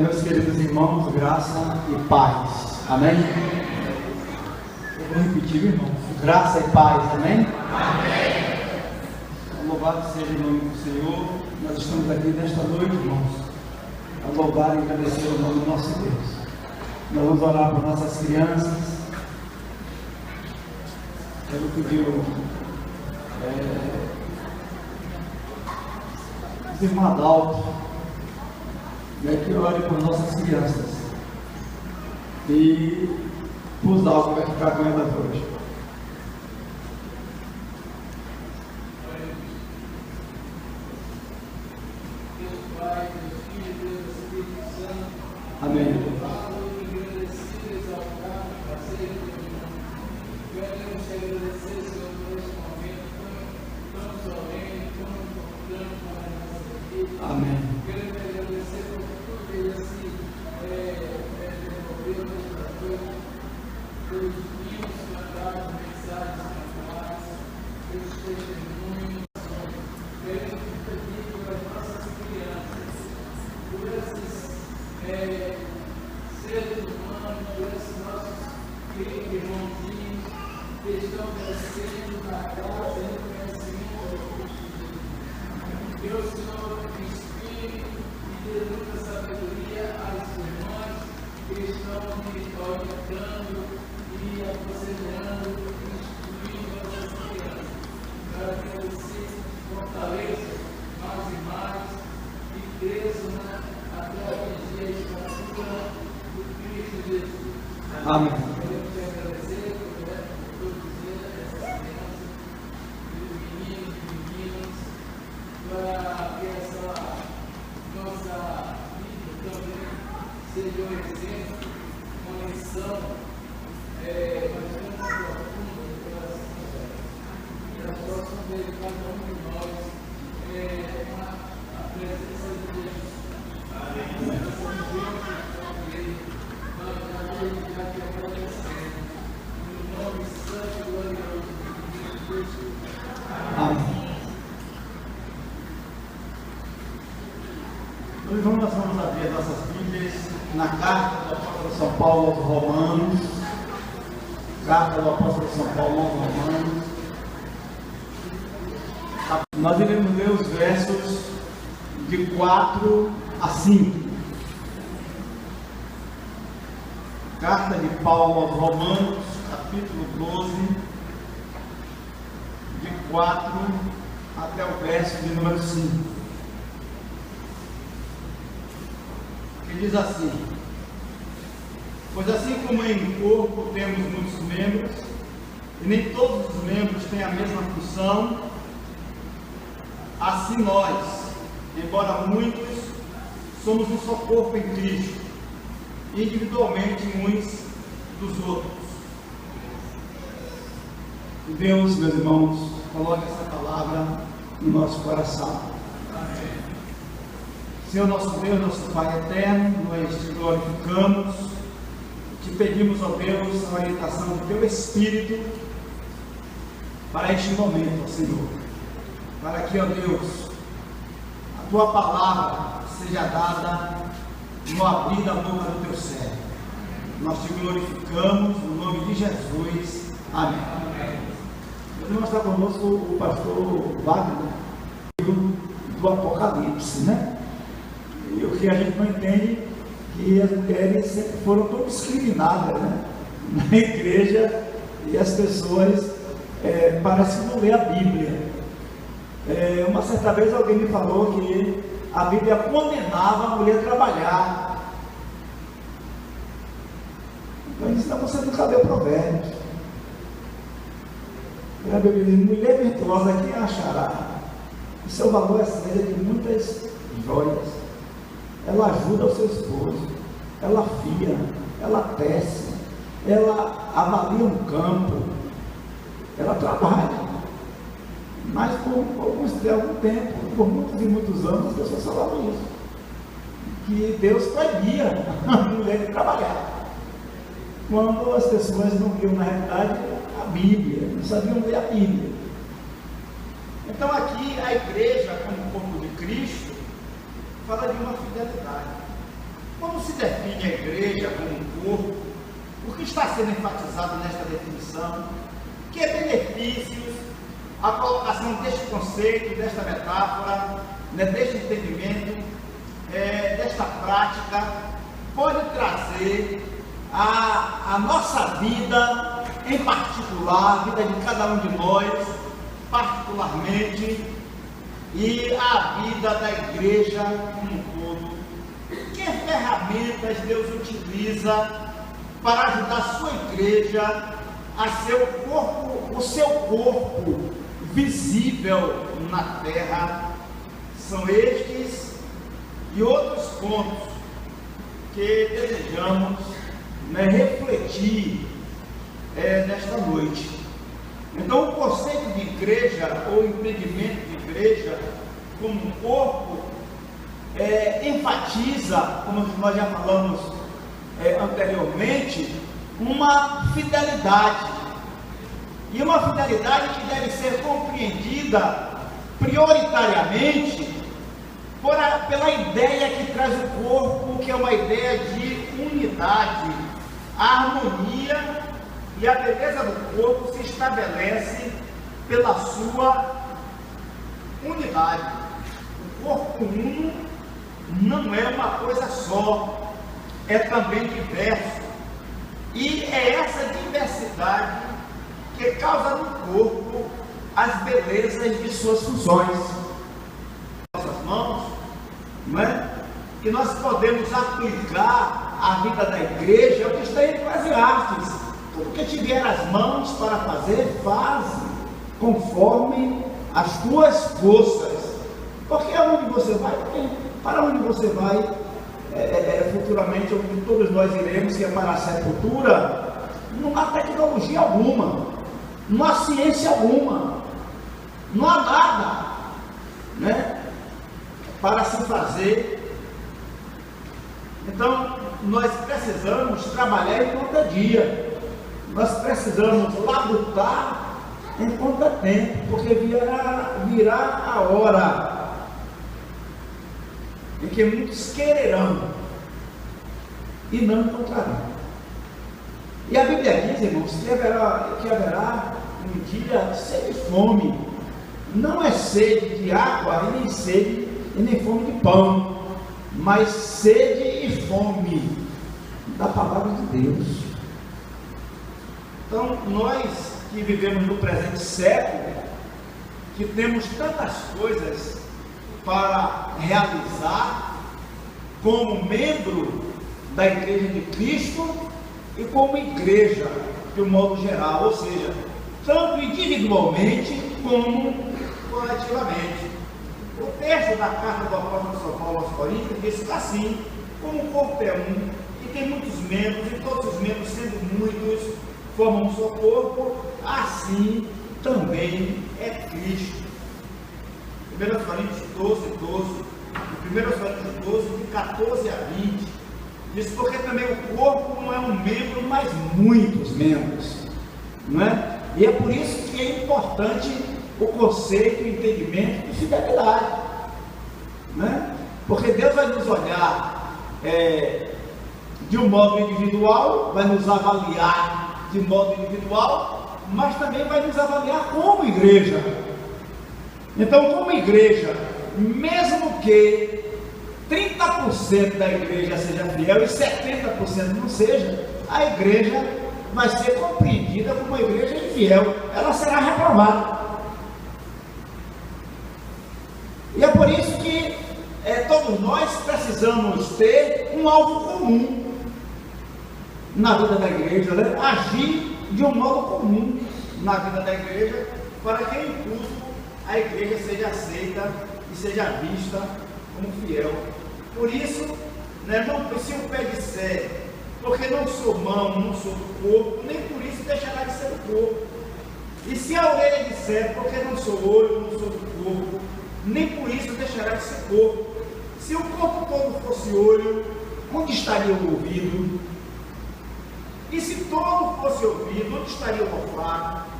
Meus queridos irmãos, graça e paz. Amém? Eu vou repetir, irmãos. Graça e paz. Amém? Amém. Louvado seja o nome do Senhor. Nós estamos aqui nesta noite, irmãos, a louvar e agradecer o nome do nosso Deus. Nós vamos orar por nossas crianças. Quero pedir o irmão Adalto, que ore por nossas crianças. E o Dalton vai ficar com elas hoje. Deus Pai, Deus Filho, Deus Espírito Santo. Amém. Agradecido, exaltado, prazer, queremos te agradecer, Senhor, por esse momento tão solene, tão importante para a nossa vida. Amém. Queremos te agradecer por tudo que ele assim desenvolveu nesta noite, pelos hinos cantados, mensagens cantadas, pelos testemunhos. Queremos te pedir pelas nossas crianças, por esses seres humanos, por esses nossos queridos irmãozinhos que estão crescendo na graça e no conhecimento de Cristo Jesus. Que o Senhor inspire e dê muita sabedoria às irmãs que estão orientando e aconselhando e instruindo essas crianças, para que eles se fortaleçam mais e mais e cresçam até atingir a estatura do Cristo Jesus. Amém. Queremos te agradecer por todos essas crianças, meninos e meninas, para que essa nossa vida também seja um exemplo, uma lição bastante profunda do coração delas. Que elas possam ver cada um de nós a presença de Deus. A presença de Deus que está nele. Nós já te agradecemos. No nome santo e glorioso de Jesus. Amém. Nós vamos abrir nossas Bíblias na carta do apóstolo São Paulo aos Romanos. Carta do apóstolo São Paulo aos Romanos. Nós iremos ler os versos de 4 a 5. Carta de Paulo aos Romanos, capítulo 12, de 4 até o verso de número 5. Que diz assim: pois assim como em um corpo temos muitos membros, e nem todos os membros têm a mesma função, assim nós, embora muitos, somos um só corpo em Cristo, individualmente uns dos outros. E Deus, meus irmãos, coloque essa palavra no nosso coração. Amém. Senhor nosso Deus, nosso Pai eterno, nós te glorificamos, te pedimos, ó Deus, a orientação do teu Espírito para este momento, ó Senhor, para que, ó Deus, a tua palavra seja dada no abrir da boca do teu servo. Nós te glorificamos no nome de Jesus. Amém. Hoje está conosco o pastor Wagner, do Apocalipse, né? E o que a gente não entende, que as mulheres sempre foram tão discriminadas, né? Na igreja, e as pessoas parecem não ler a Bíblia. Uma certa vez alguém me falou que a Bíblia condenava a mulher a trabalhar. Então isso você nunca leu Provérbios. A Bíblia diz: mulher virtuosa, quem achará? O seu valor é seja de muitas joias. Ela ajuda o seu esposo, ela fia, ela tece, ela avalia um campo, ela trabalha. Mas por algum tempo, por muitos e muitos anos, as pessoas falavam isso, que Deus proibia a mulher de trabalhar, quando as pessoas não viam na realidade a Bíblia, não sabiam ler a Bíblia. Então aqui a igreja, como corpo de Cristo, fala de uma fidelidade. Quando se define a igreja como um corpo, o que está sendo enfatizado nesta definição? Que benefícios a colocação deste conceito, desta metáfora, deste entendimento, desta prática, pode trazer a nossa vida, em particular, a vida de cada um de nós, particularmente, e a vida da igreja como um todo. Que ferramentas Deus utiliza para ajudar a sua igreja a ser o seu corpo visível na terra? São estes e outros pontos que desejamos refletir nesta noite. Então, o conceito de igreja, ou entendimento de igreja como um corpo, enfatiza, como nós já falamos anteriormente, uma fidelidade, e uma fidelidade que deve ser compreendida prioritariamente pela ideia que traz o corpo, que é uma ideia de unidade. A harmonia e a beleza do corpo se estabelece pela sua unidade. O corpo uno não é uma coisa só, é também diverso. E é essa diversidade que causa no corpo as belezas de suas funções. Nossas mãos, não é? Que nós podemos aplicar à vida da igreja, o que está em Eclesiastes: tudo que tiver as mãos para fazer, faz conforme as tuas forças. Porque aonde você vai, para onde você vai, futuramente, onde todos nós iremos, que é para a sepultura, não há tecnologia alguma, não há ciência alguma, não há nada, né, para se fazer. Então, nós precisamos trabalhar enquanto é dia, nós precisamos labutar enquanto é tempo, porque virá a hora em que muitos quererão e não encontrarão. E a Bíblia diz, irmãos, que haverá um dia sede e fome. Não é sede de água e nem sede e nem fome de pão, mas sede e fome da palavra de Deus. Então, nós que vivemos no presente século, que temos tantas coisas para realizar como membro da Igreja de Cristo e como igreja de um modo geral, ou seja, tanto individualmente como coletivamente. O texto da carta do apóstolo São Paulo aos Coríntios diz assim: como o corpo é um e tem muitos membros, e todos os membros, sendo muitos, formam um só corpo, assim também é Cristo. 1 Coríntios 12, 1 Coríntios 12, de 14 a 20, diz: porque também o corpo não é um membro, mas muitos membros, não é? E é por isso que é importante o conceito e o entendimento de fidelidade, não é? Porque Deus vai nos olhar de um modo individual, vai nos avaliar de modo individual, mas também vai nos avaliar como igreja. Então, como igreja, mesmo que 30% da igreja seja fiel e 70% não seja, a igreja vai ser compreendida como uma igreja infiel, ela será reprovada. E é por isso que todos nós precisamos ter um alvo comum na vida da igreja, né? Agir de um modo comum na vida da igreja, para que em tudo a igreja seja aceita e seja vista como fiel. Por isso, né, não, se o pé disser, porque não sou mão, não sou do corpo, nem por isso deixará de ser do corpo. E se a orelha disser, porque não sou olho, não sou do corpo, nem por isso deixará de ser corpo. Se o corpo todo fosse olho, onde estaria o ouvido? E se todo fosse ouvido, onde estaria o olfato?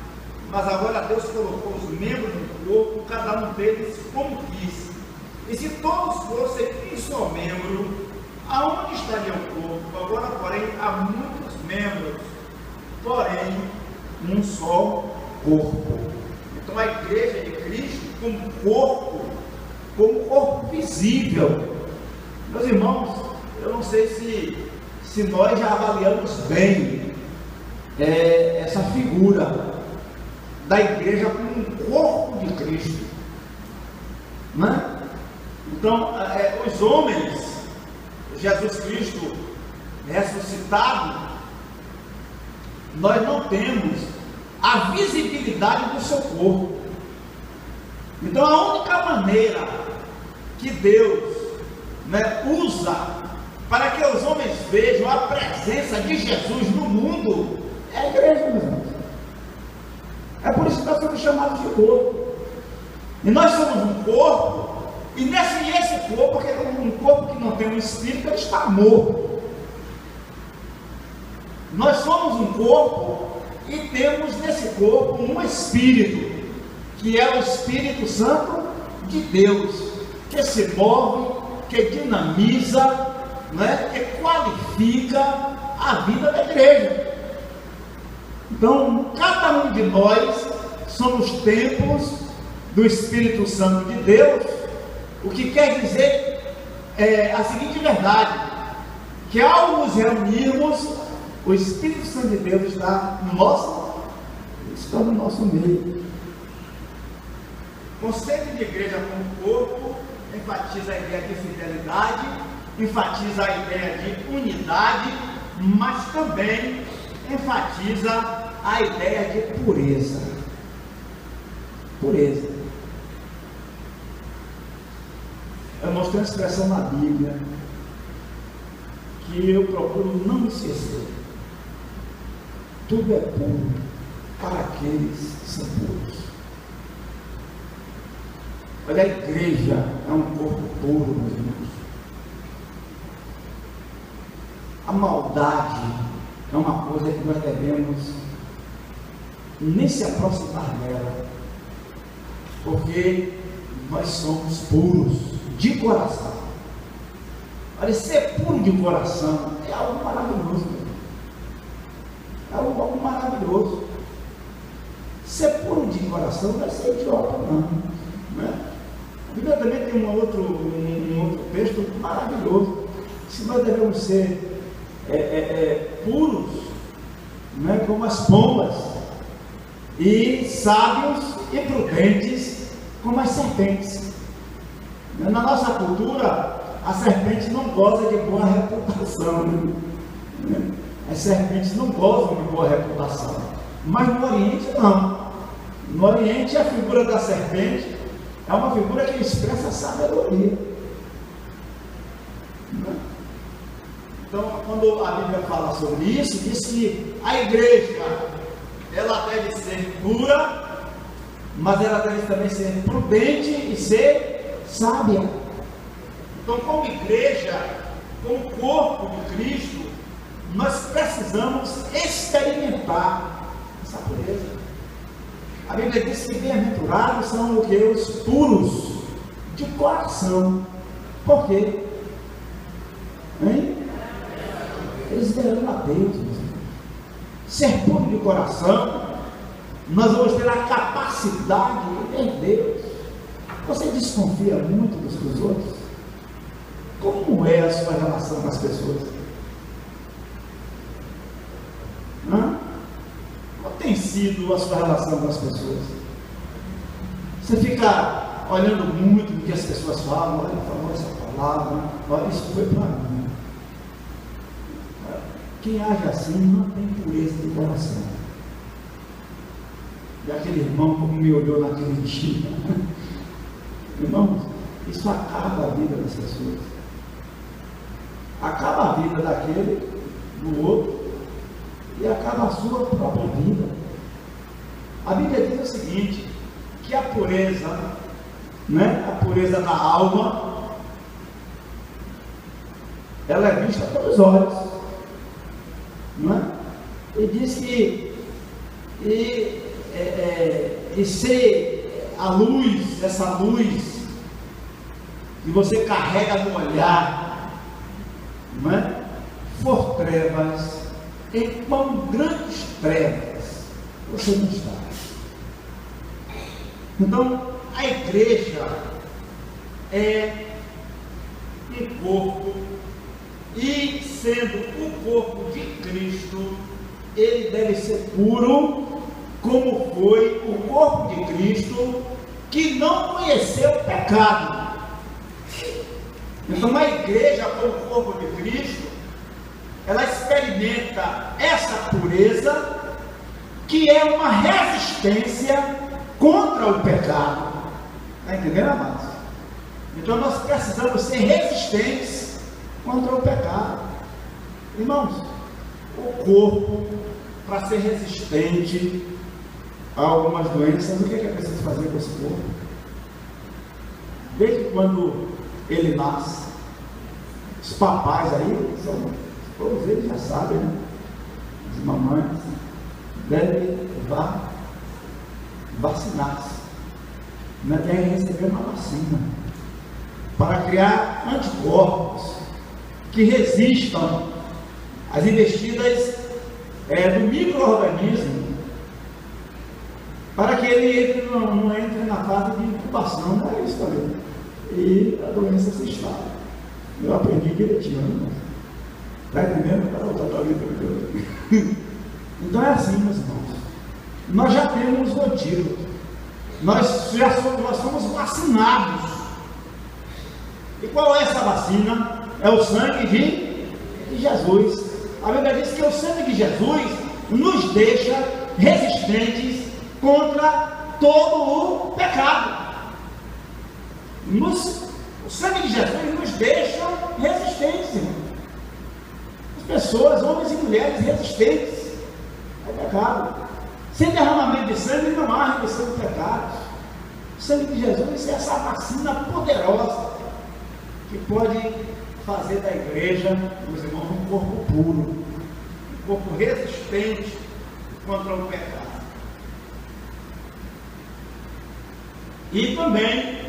Mas agora Deus colocou os membros do corpo, cada um deles como quis. E se todos fossem um só membro, Aonde estaria o corpo? Agora, porém, há muitos membros, porém, um só corpo. Então, a igreja de Cristo, como corpo visível. Meus irmãos, eu não sei se nós já avaliamos bem essa figura da igreja como um corpo de Cristo, né? Então, os homens, Jesus Cristo ressuscitado, nós não temos a visibilidade do seu corpo. Então, a única maneira que Deus, usa para que os homens vejam a presença de Jesus no mundo é a igreja, meus irmãos. É por isso que nós somos chamados de corpo. E nós somos um corpo, e esse corpo, porque um corpo que não tem um espírito, ele está morto. Nós somos um corpo e temos nesse corpo um espírito, que é o Espírito Santo de Deus, que se move, que dinamiza, que qualifica a vida da igreja. Então, cada um de nós somos templos do Espírito Santo de Deus, o que quer dizer a seguinte verdade, que ao nos reunirmos, o Espírito Santo de Deus está no nosso meio. O conceito de igreja como corpo enfatiza a ideia de fidelidade, enfatiza a ideia de unidade, mas também enfatiza a ideia de pureza. Eu mostrei uma expressão na Bíblia que eu procuro não esquecer. Tudo é puro para aqueles que são puros. Olha, a igreja é um corpo puro, meus irmãos. A maldade é uma coisa que nós devemos nem se aproximar dela, porque nós somos puros de coração. Olha, ser puro de coração é algo maravilhoso, meu irmão. É algo maravilhoso. Ser puro de coração não é ser idiota, não. A Bíblia também tem um outro texto maravilhoso. Se nós devemos ser puros, como as pombas, e sábios e prudentes como as serpentes. Na nossa cultura, a serpente não goza de boa reputação, As serpentes não gozam de boa reputação, mas no Oriente não. No Oriente, a figura da serpente é uma figura que expressa a sabedoria. Então, quando a Bíblia fala sobre isso, diz que a igreja, ela deve ser pura, mas ela deve também ser prudente e ser sábia. Então, como igreja, como corpo de Cristo, nós precisamos experimentar essa pureza. A Bíblia diz que bem-aventurados são os puros de coração. Por quê? Eles verão a Deus. Ser puro de coração, nós vamos ter a capacidade de ver Deus. Você desconfia muito dos outros? Como é a sua relação com as pessoas? Como tem sido a sua relação com as pessoas? Você fica olhando muito o que as pessoas falam, olha, falou essa palavra, olha, isso foi para mim. Quem age assim não tem pureza de coração. E aquele irmão como me olhou naquele dia, irmãos, isso acaba a vida das pessoas, acaba a vida daquele, do outro, e acaba a sua própria vida. A Bíblia diz o seguinte, que a pureza da alma, ela é vista pelos olhos, e diz que ser a luz, essa luz que você carrega no olhar, não é? For trevas, em quão grandes trevas você não está. Então, a igreja é um corpo, e sendo o corpo de Cristo, ele deve ser puro, como foi o corpo de Cristo, que não conheceu o pecado. Então, a igreja, como corpo de Cristo, ela experimenta essa pureza, que é uma resistência contra o pecado. Está entendendo, amados? Então nós precisamos ser resistentes contra o pecado. Irmãos, o corpo, para ser resistente a algumas doenças, o que é preciso fazer com esse corpo? Desde quando ele nasce, os papais aí, todos eles já sabem, né? As mamães devem vacinar-se, devem receber uma vacina para criar anticorpos que resistam às investidas do micro-organismo, para que ele não entre na fase de incubação, não é isso também, e a doença se instala. Eu aprendi direitinho, né? Está entendendo? Então é assim, meus irmãos. Nós já temos o antídoto. Nós somos vacinados. E qual é essa vacina? É o sangue de Jesus. A Bíblia diz que o sangue de Jesus nos deixa resistentes contra todo o pecado. O sangue de Jesus nos deixa resistentes, irmão. As pessoas, homens e mulheres, resistentes ao pecado. Sem derramamento de sangue não há remissão de pecados. O sangue de Jesus é essa vacina poderosa que pode fazer da igreja, meus irmãos, um corpo puro, um corpo resistente contra o pecado. E também,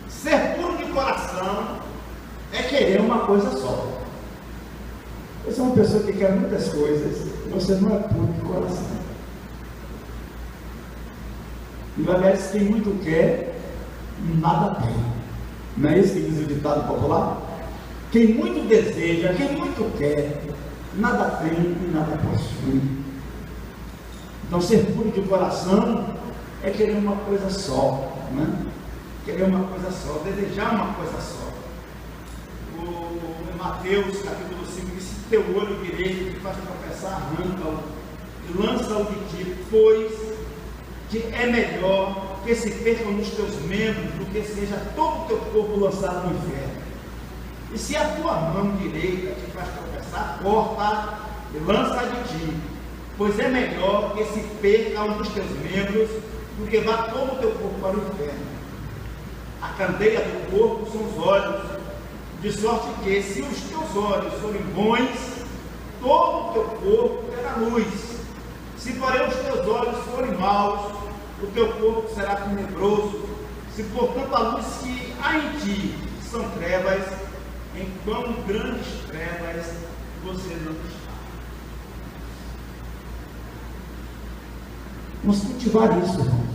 ser puro de coração é querer uma coisa só. Você é uma pessoa que quer muitas coisas, você não é puro de coração. E parece que quem muito quer, nada tem. Não é isso que diz o ditado popular? Quem muito deseja, quem muito quer, nada tem e nada possui. Então, ser puro de coração é querer uma coisa só, né? Querer uma coisa só, desejar uma coisa só. O Mateus, capítulo 5, diz: se teu olho direito te faz tropeçar, arranca-o e lança-o de ti, pois que é melhor que se percam nos teus membros do que seja todo o teu corpo lançado no inferno. E se a tua mão direita te faz tropeçar, corta e lança de ti, pois é melhor que se perca um dos teus membros do que vá todo o teu corpo para o inferno. A candeia do corpo são os olhos, de sorte que, se os teus olhos forem bons, todo o teu corpo terá luz. Se porém os teus olhos forem maus, o teu corpo será tenebroso. Se portanto a luz que há em ti são trevas, em quão grandes trevas você não está. Vamos cultivar isso, irmãos.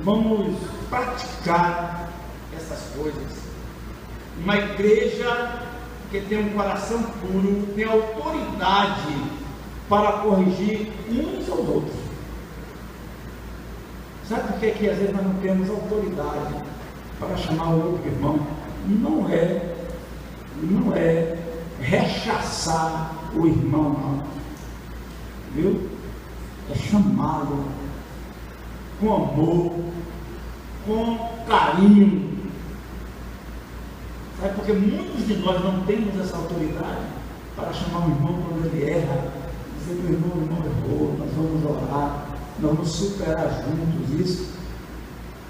Vamos praticar essas coisas. Uma igreja que tem um coração puro tem autoridade para corrigir uns aos outros. Sabe por que às vezes nós não temos autoridade para chamar o outro irmão? Não é rechaçar o irmão, não. Viu? É chamá-lo com amor, com carinho. Sabe, porque muitos de nós não temos essa autoridade para chamar o irmão quando ele erra, dizer que o irmão errou, nós vamos orar, nós vamos superar juntos isso,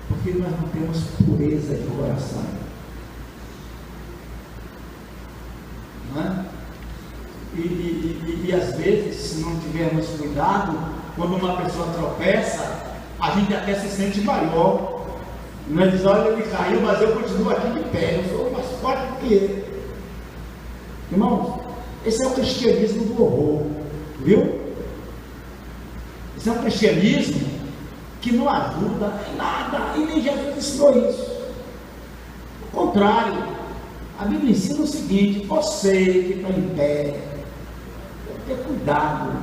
porque nós não temos pureza de coração. Não é? E às vezes, se não tivermos cuidado, quando uma pessoa tropeça, a gente até se sente maior. Não é dizer: olha, ele caiu, mas eu continuo aqui de pé, eu sou mais forte que ele. Irmãos, esse é o cristianismo do horror, viu? Esse é um cristianismo que não ajuda em nada, e nem Jesus ensinou isso. Ao contrário, a Bíblia ensina o seguinte: você que está em pé, tem que ter cuidado,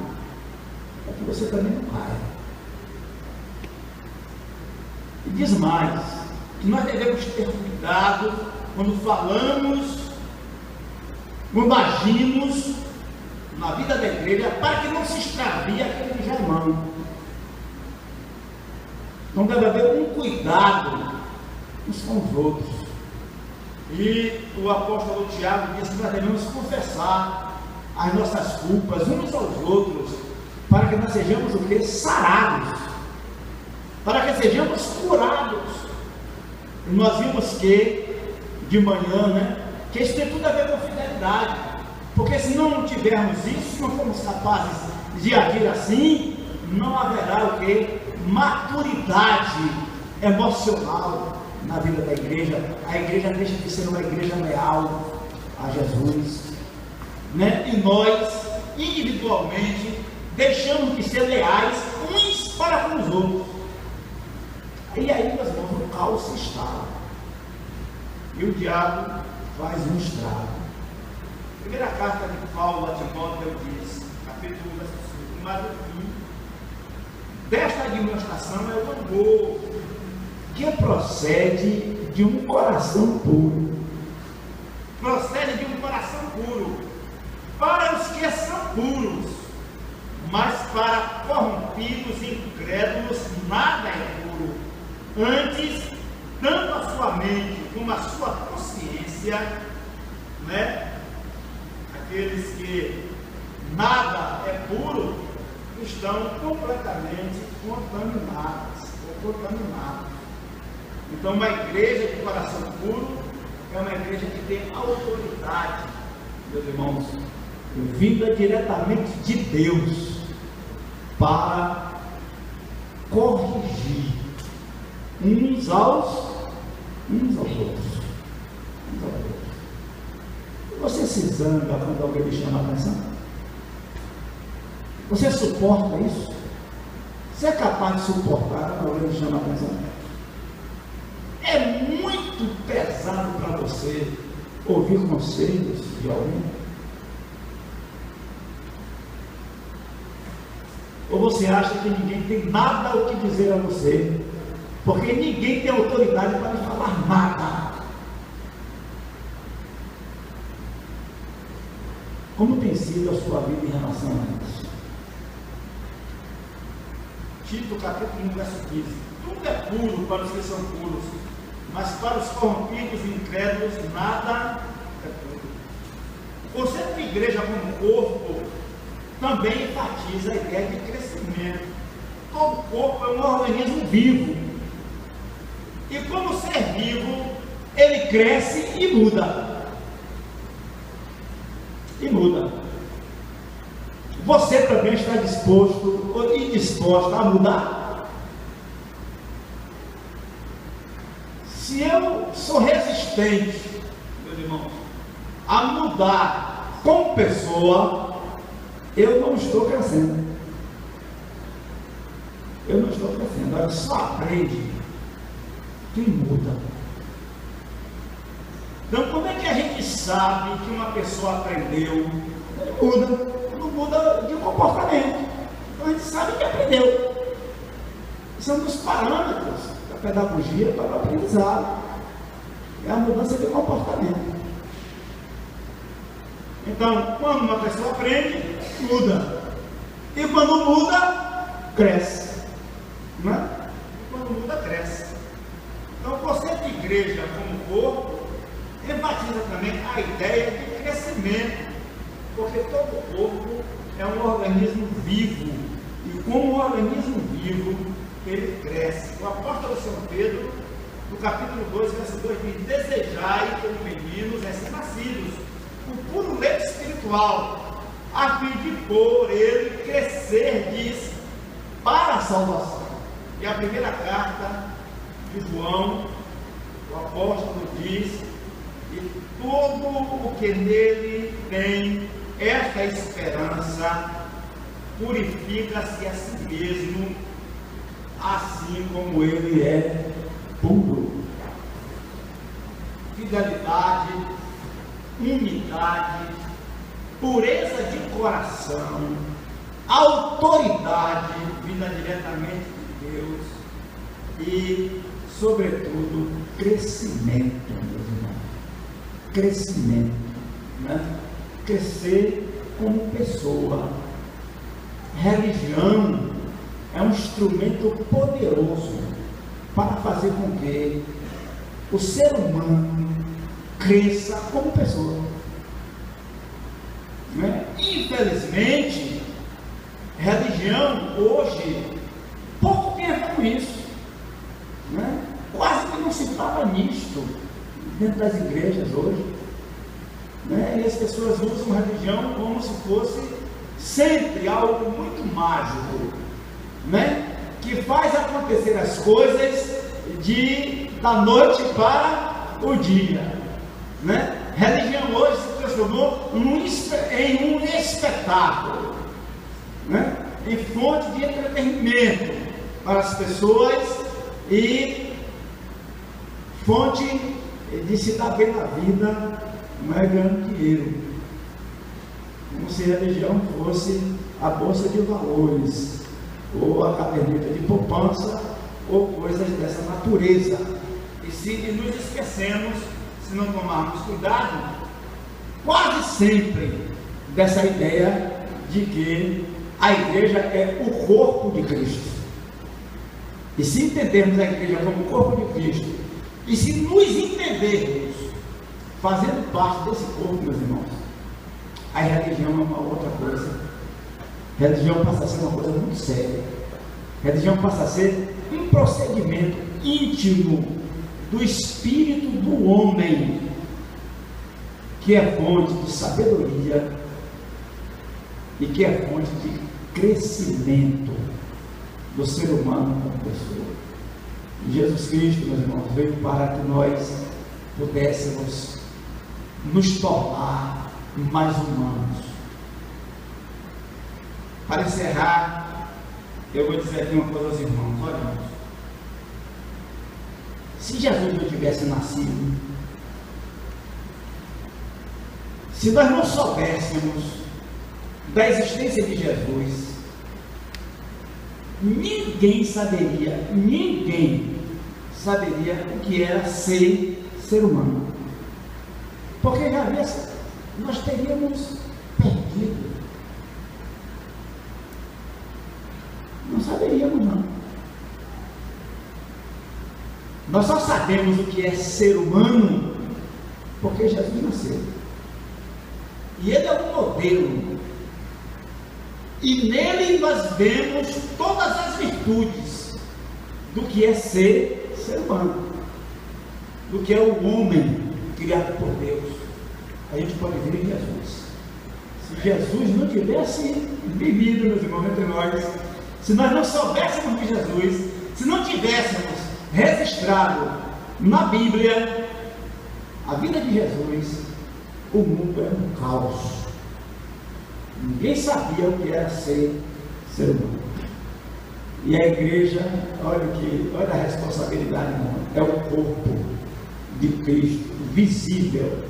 para que você também não caia. E diz mais, que nós devemos ter cuidado quando falamos, quando agimos na vida da igreja, para que não se extravie aquele que já é irmão. Então deve haver um cuidado uns com os outros. E o apóstolo Tiago diz que nós devemos confessar as nossas culpas uns aos outros, para que nós sejamos o que? Sarados, para que sejamos curados. E nós vimos que, de manhã, né, que isso tem tudo a ver com fidelidade, porque se não tivermos isso, se não formos capazes de agir assim, não haverá o que? Maturidade emocional na vida da igreja. A igreja deixa de ser uma igreja leal a Jesus, né? E nós, individualmente, deixamos de ser leais uns para com os outros. E aí, meus irmãos, o caos se instala e o diabo faz um estrago. Primeira carta de Paulo a Timóteo diz, capítulo 1, versículo 5: mas o fim desta administração é o amor, que procede de um coração puro. Procede de um coração puro, para os que são puros, mas para corrompidos e incrédulos nada é puro. Antes, tanto a sua mente como a sua consciência, né? Aqueles que nada é puro, estão completamente contaminados ou contaminados. Então, uma igreja de coração puro é uma igreja que tem autoridade, meus irmãos, vinda diretamente de Deus para corrigir uns aos outros. Você se zanga quando alguém lhe chama a atenção? Você suporta isso? Você é capaz de suportar quando alguém lhe chama a atenção? É muito pesado para você ouvir conselhos de alguém? Ou você acha que ninguém tem nada o que dizer a você? Porque ninguém tem autoridade para lhe falar nada. Como tem sido a sua vida em relação a isso? Tito, capítulo 1, verso 15: tudo é puro para os que são puros, mas para os corrompidos e incrédulos nada é puro. O conceito de igreja como corpo também enfatiza a ideia de crescimento. Todo corpo é um organismo vivo, e como ser vivo, ele cresce e muda. E muda. Você também está disposto e disposta a mudar? Se eu sou resistente, meus irmãos, a mudar como pessoa, eu não estou crescendo. Eu não estou crescendo. Agora só aprende quem muda. Então, como é que a gente sabe que uma pessoa aprendeu? Ele muda. Não muda de comportamento. Então a gente sabe que aprendeu. Isso é um dos parâmetros da pedagogia para o aprendizado. É a mudança de comportamento. Então, quando uma pessoa aprende, muda. E quando muda, cresce. Não é? E quando muda, cresce. Então, o conceito de igreja como corpo enfatiza também a ideia de crescimento, porque todo corpo é um organismo vivo, e como um organismo vivo, ele cresce. O apóstolo São Pedro, no capítulo 2, verso 2, diz: desejai como meninos recém-nascidos o puro leite espiritual, a fim de por ele crescer, diz, para a salvação. E a primeira carta de João, o apóstolo diz e tudo o que nele tem esta esperança purifica-se a si mesmo, assim como ele é puro. Fidelidade, unidade, pureza de coração, autoridade vinda diretamente de Deus e, sobretudo, crescimento, meus irmãos. Crescimento, né? Crescer como pessoa. Religião é um instrumento poderoso para fazer com que o ser humano cresça como pessoa. Né? Infelizmente, religião hoje pouco tem a ver com isso. Né? Quase que não se fala nisto dentro das igrejas hoje. Né? E as pessoas usam a religião como se fosse sempre algo muito mágico, né? Que faz acontecer as coisas da noite para o dia. Né? Religião hoje se transformou em um espetáculo, né? Em fonte de entretenimento para as pessoas e fonte de se dar bem na vida, não é ganhando dinheiro, como se a religião fosse a bolsa de valores ou a caderneta de poupança ou coisas dessa natureza. E se nos esquecemos, se não tomarmos cuidado, quase sempre dessa ideia de que a igreja é o corpo de Cristo. E se entendermos a igreja como o corpo de Cristo, e se nos entendermos fazendo parte desse corpo, meus irmãos, a religião é uma outra coisa. A religião passa a ser uma coisa muito séria. A religião passa a ser um procedimento íntimo do espírito do homem, que é fonte de sabedoria e que é fonte de crescimento do ser humano como pessoa. E Jesus Cristo, meus irmãos, veio para que nós pudéssemos nos tornar mais humanos. Para encerrar, eu vou dizer aqui uma coisa aos irmãos. Olha, irmãos, se Jesus não tivesse nascido, se nós não soubéssemos da existência de Jesus, ninguém saberia o que era ser humano. Porque já havia, nós teríamos perdido. Não saberíamos, não. Nós só sabemos o que é ser humano porque Jesus nasceu. E ele é um modelo. E nele nós vemos todas as virtudes do que é ser humano, do que é o homem criado por Deus. A gente pode ver em Jesus. Se Jesus não tivesse vivido, meus irmãos, entre nós, se nós não soubéssemos de Jesus, se não tivéssemos registrado na Bíblia a vida de Jesus, o mundo era um caos. Ninguém sabia o que era ser humano. E a igreja, olha a responsabilidade, irmão, é o corpo de Cristo visível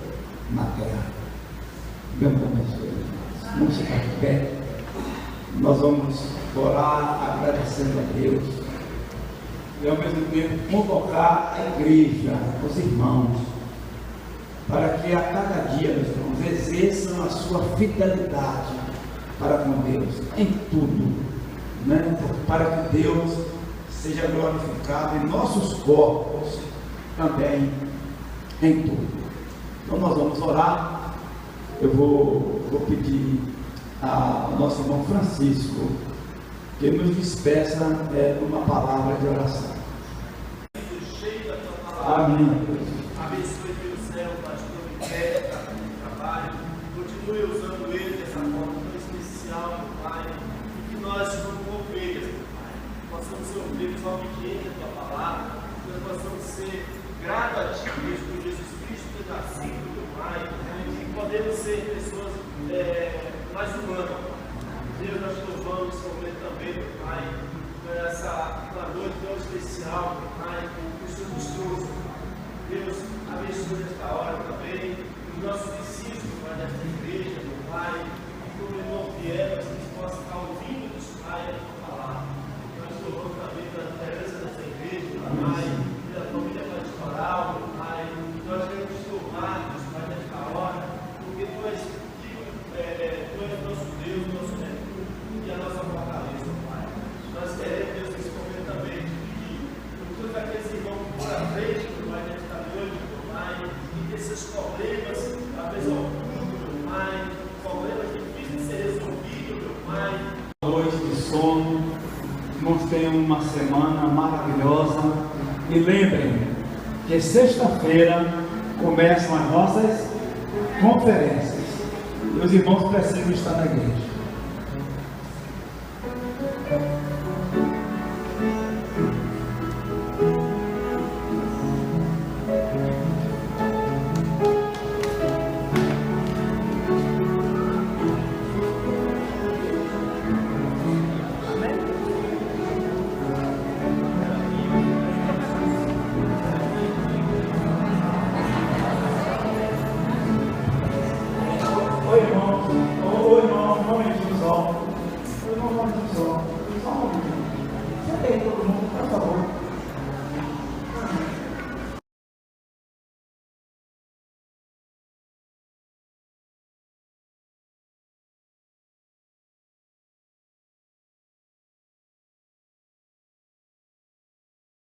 na terra. Deus abençoe. Vamos ficar de pé. Nós vamos orar agradecendo a Deus e ao mesmo tempo convocar a igreja, os irmãos, para que a cada dia, meus irmãos, exerçam a sua fidelidade para com Deus em tudo, né? Para que Deus seja glorificado em nossos corpos também, em tudo. Então nós vamos orar. Eu vou pedir ao nosso irmão Francisco que nos despeça uma palavra de oração. Amém. Abençoe pelo céu, pastor Miquel, para o trabalho. Continue usando ele dessa forma tão especial, meu Pai. E que nós, como ovelhas, meu Pai, possamos ser ovelhas obedientes à tua palavra, que nós possamos ser grato a Ti, Deus, por Jesus Cristo ter nascido, meu Pai, e podemos ser pessoas mais humanas. Deus, nós te louvamos nesse momento também, meu Pai, por essa noite tão especial, meu Pai, que o Senhor nos trouxe. Deus, abençoe nesta hora também os nossos discípulos, Pai, desta igreja, meu Pai, e como em nome de elas, que possam estar ouvindo dos Pai a tua palavra. Nós te louvamos também pela liderança desta igreja, meu Pai, pela família pastoral, meu Pai. Nós queremos te louvar, Deus, Pai, nesta hora, porque tu és nosso Deus, nosso refúgio e a nossa fortaleza, Pai. Nós queremos, Deus, nesse momento também te pedir por todos aqueles irmãos que foram à frente, meu Pai, nesta noite, meu Pai, e que esses problemas, talvez ocultos, meu Pai, problemas difíceis de ser resolvidos, meu Pai. Noite de sono, irmãos, tenham uma semana maravilhosa e lembrem que sexta-feira começam as nossas conferências e os irmãos precisam estar na igreja.